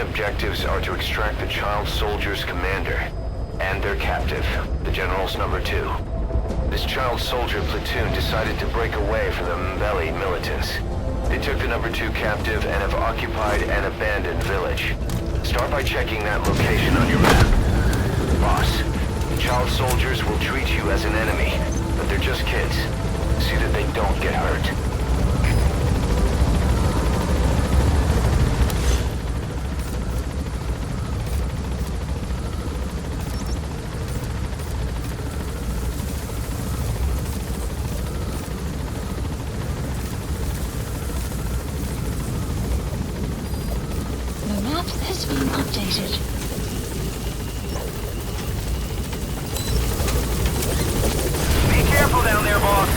objectives are to extract the child soldier's commander and their captive, the General's #2. This child soldier platoon decided to break away from the Mbeli militants. They took the #2 captive and have occupied an abandoned village. Start by checking that location on your map. Boss, the child soldiers will treat you as an enemy, but they're just kids. See that they don't get hurt. Has been updated. Be careful down there, boss.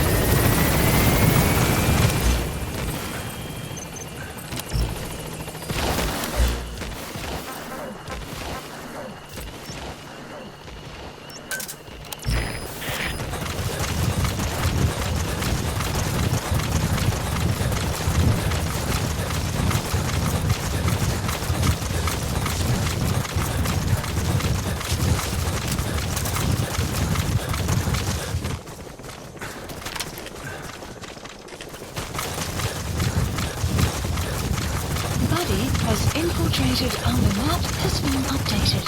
Has infiltrated and the map has been updated.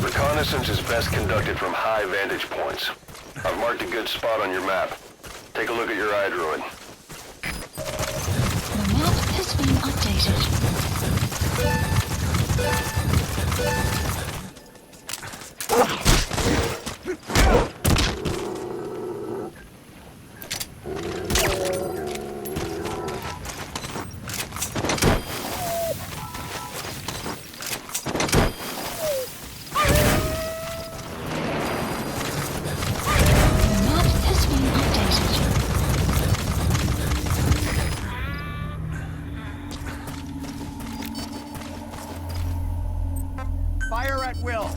Reconnaissance is best conducted from high vantage points. I've marked a good spot on your map. Take a look at your iDroid. The map has been updated. Fire at will.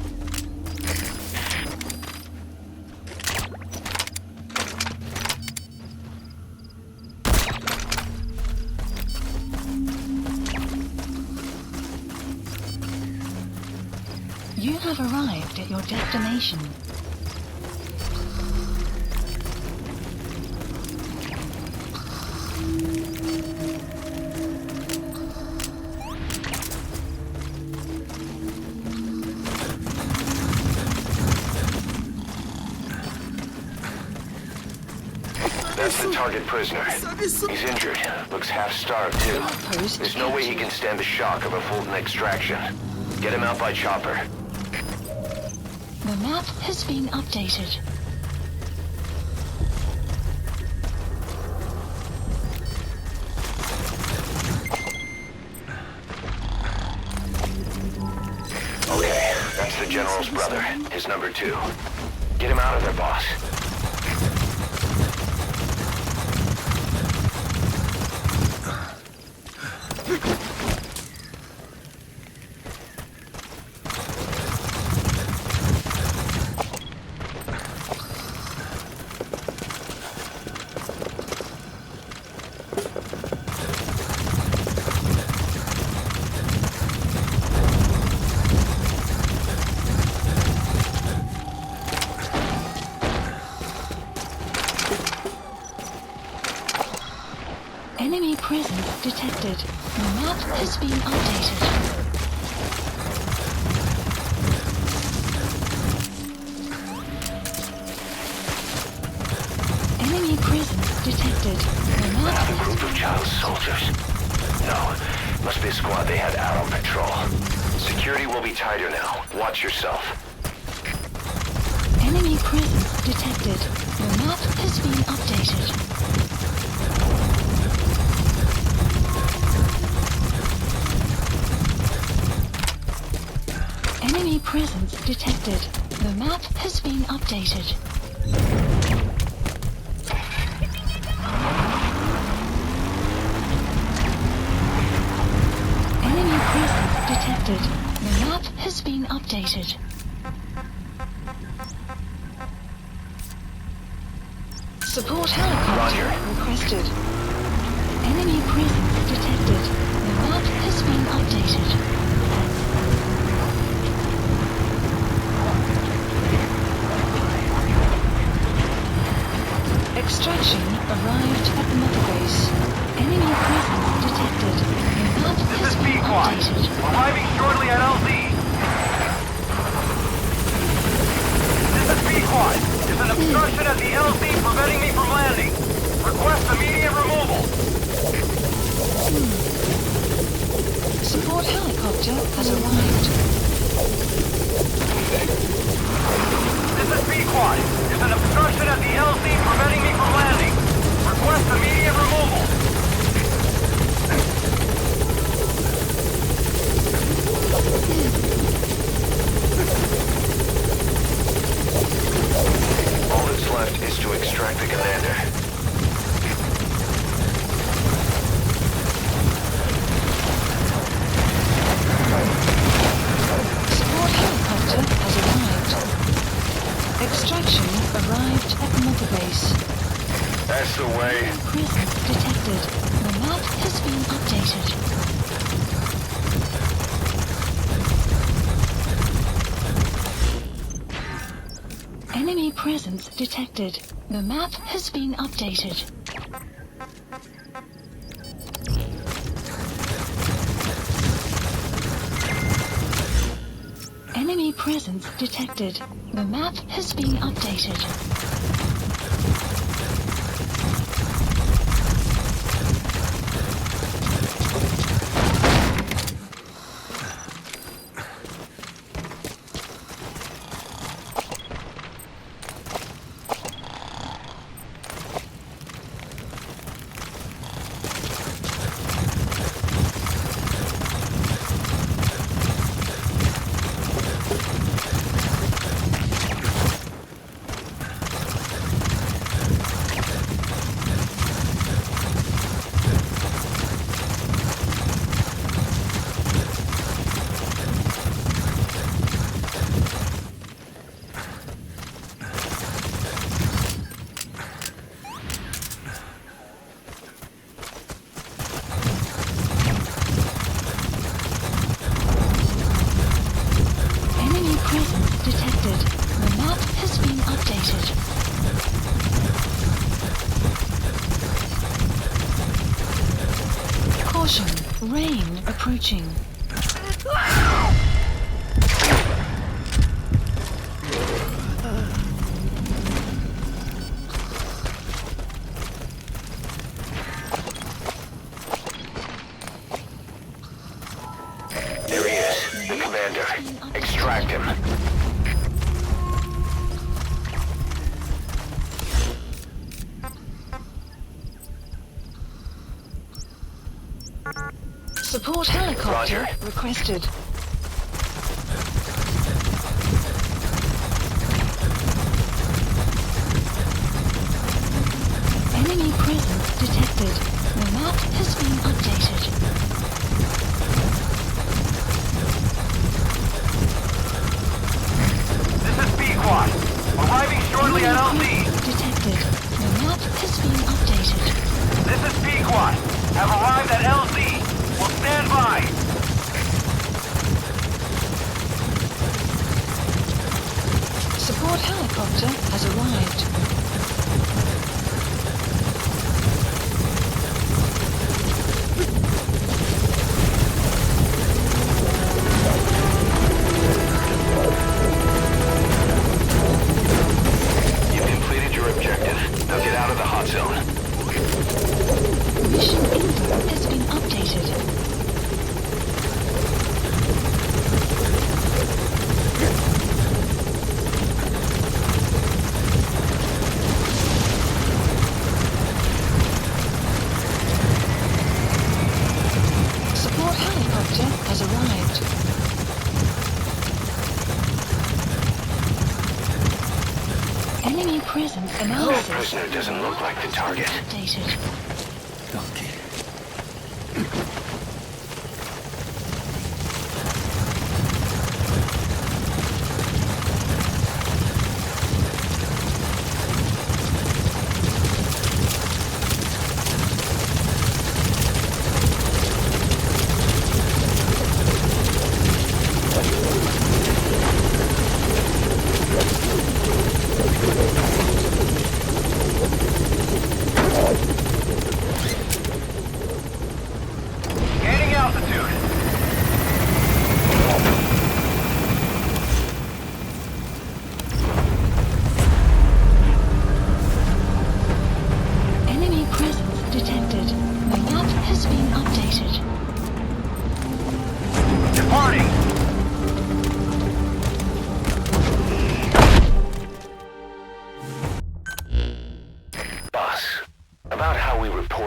You have arrived at your destination. That's the target prisoner. He's injured. Looks half-starved, too. There's no way he can stand the shock of a Fulton extraction. Get him out by chopper. The map has been updated. Okay, that's the General's brother, his #2. Get him out of there, boss. Enemy presence detected. The map has been updated. Enemy presence detected. The map Another has group of child soldiers. No, must be a squad they had out on patrol. Security will be tighter now. Watch yourself. Enemy presence detected. The map has been updated. Enemy presence detected. The map has been updated. Enemy presence detected. The map has been updated. Support helicopter requested. Enemy presence detected. The map has been updated. Extraction arrived at the mother base. Enemy presence detected. The map has been updated. Arriving shortly at LZ. This is B-Quad. There's an obstruction at the LZ preventing me from landing. Request immediate removal. Support helicopter has arrived. This is B-Quad. There's an obstruction at the LZ preventing me from landing. Request immediate removal. All that's left is to extract the commander. Support helicopter has arrived. Extraction arrived at the mother base. That's the way. Presence detected. The map has been updated. Enemy presence detected. The map has been updated. Enemy presence detected. The map has been updated. Presence detected. The map has been updated. Caution, rain approaching. There he is, the commander. Extract him. Support helicopter Roger. requested. Enemy presence detected. The map has been updated. This is B-Quad. Arriving shortly at LZ. Detected. The map has been updated. This is B-Quad. Have arrived at LZ. Will stand by. Support helicopter has arrived. You've completed your objective. Now get out of the hot zone. Mission info has been updated. Support helicopter has arrived. Enemy presence That analysis. prisoner doesn't look like the target. Updated.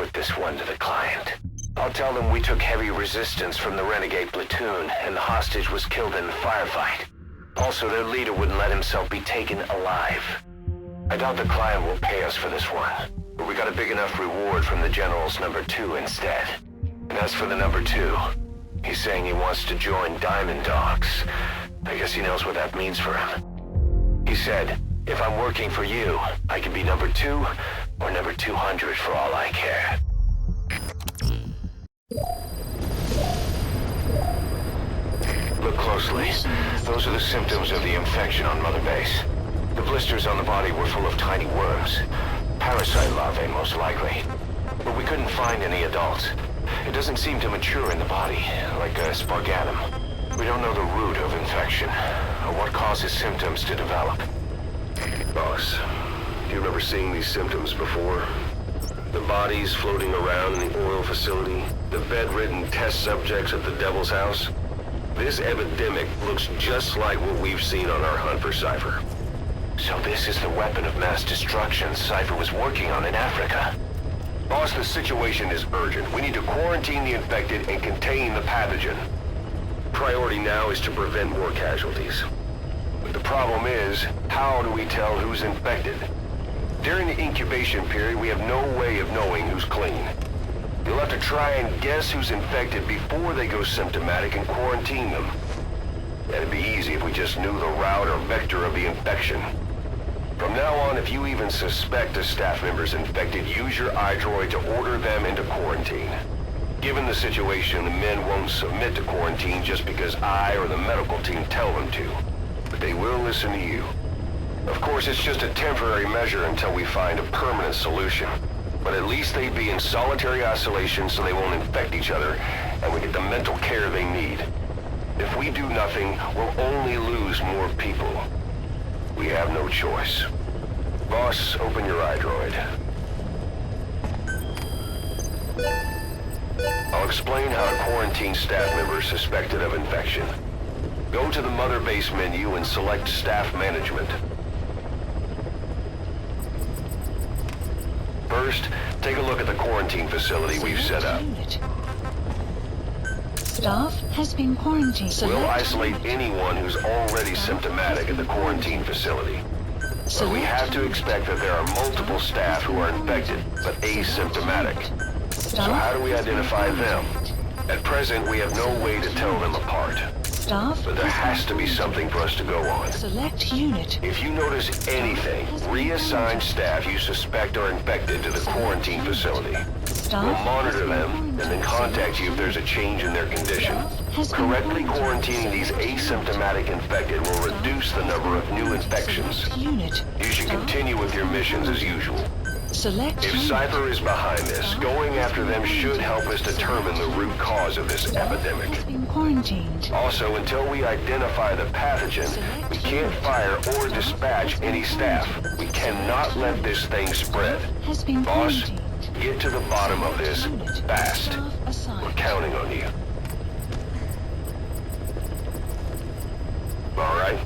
report this one to the client. I'll tell them we took heavy resistance from the renegade platoon, and the hostage was killed in the firefight. Also, their leader wouldn't let himself be taken alive. I doubt the client will pay us for this one, but we got a big enough reward from the General's number 2 instead. And as for the number 2, he's saying he wants to join Diamond Dogs. I guess he knows what that means for him. He said, if I'm working for you, I can be number 2 or number 200 for all I care. Look closely. Those are the symptoms of the infection on Mother Base. The blisters on the body were full of tiny worms. Parasite larvae, most likely. But we couldn't find any adults. It doesn't seem to mature in the body, like a spargatum. We don't know the root of infection, or what causes symptoms to develop. Boss, do you remember seeing these symptoms before? The bodies floating around in the oil facility, the bedridden test subjects at the Devil's House. This epidemic looks just like what we've seen on our hunt for Cypher. So this is the weapon of mass destruction Cypher was working on in Africa. Boss, the situation is urgent. We need to quarantine the infected and contain the pathogen. Priority now is to prevent more casualties. But the problem is, how do we tell who's infected? During the incubation period, we have no way of knowing who's clean. You'll have to try and guess who's infected before they go symptomatic and quarantine them. That'd be easy if we just knew the route or vector of the infection. From now on, if you even suspect a staff member's infected, use your iDroid to order them into quarantine. Given the situation, the men won't submit to quarantine just because I or the medical team tell them to. But they will listen to you. Of course, it's just a temporary measure until we find a permanent solution. But at least they'd be in solitary isolation so they won't infect each other, and we get the mental care they need. If we do nothing, we'll only lose more people. We have no choice. Boss, open your iDroid. I'll explain how to quarantine staff members suspected of infection. Go to the Mother Base menu and select Staff Management. First, take a look at the quarantine facility we've set up. Staff has been quarantined. We'll isolate anyone who's already symptomatic at the quarantine facility. But we have to expect that there are multiple staff who are infected, but asymptomatic. So how do we identify them? At present, we have no way to tell them apart. But there has to be something for us to go on. Select unit. If you notice anything, reassign staff you suspect are infected to the quarantine facility. We'll monitor them and then contact you if there's a change in their condition. Correctly quarantining these asymptomatic infected will reduce the number of new infections. You should continue with your missions as usual. If Cypher is behind this, going after them should help us determine the root cause of this epidemic. Also, until we identify the pathogen, we can't fire or dispatch any staff. We cannot let this thing spread. Boss, get to the bottom of this fast. We're counting on you. All right,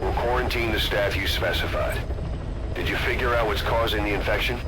we'll quarantine the staff you specified. Did you figure out what's causing the infection?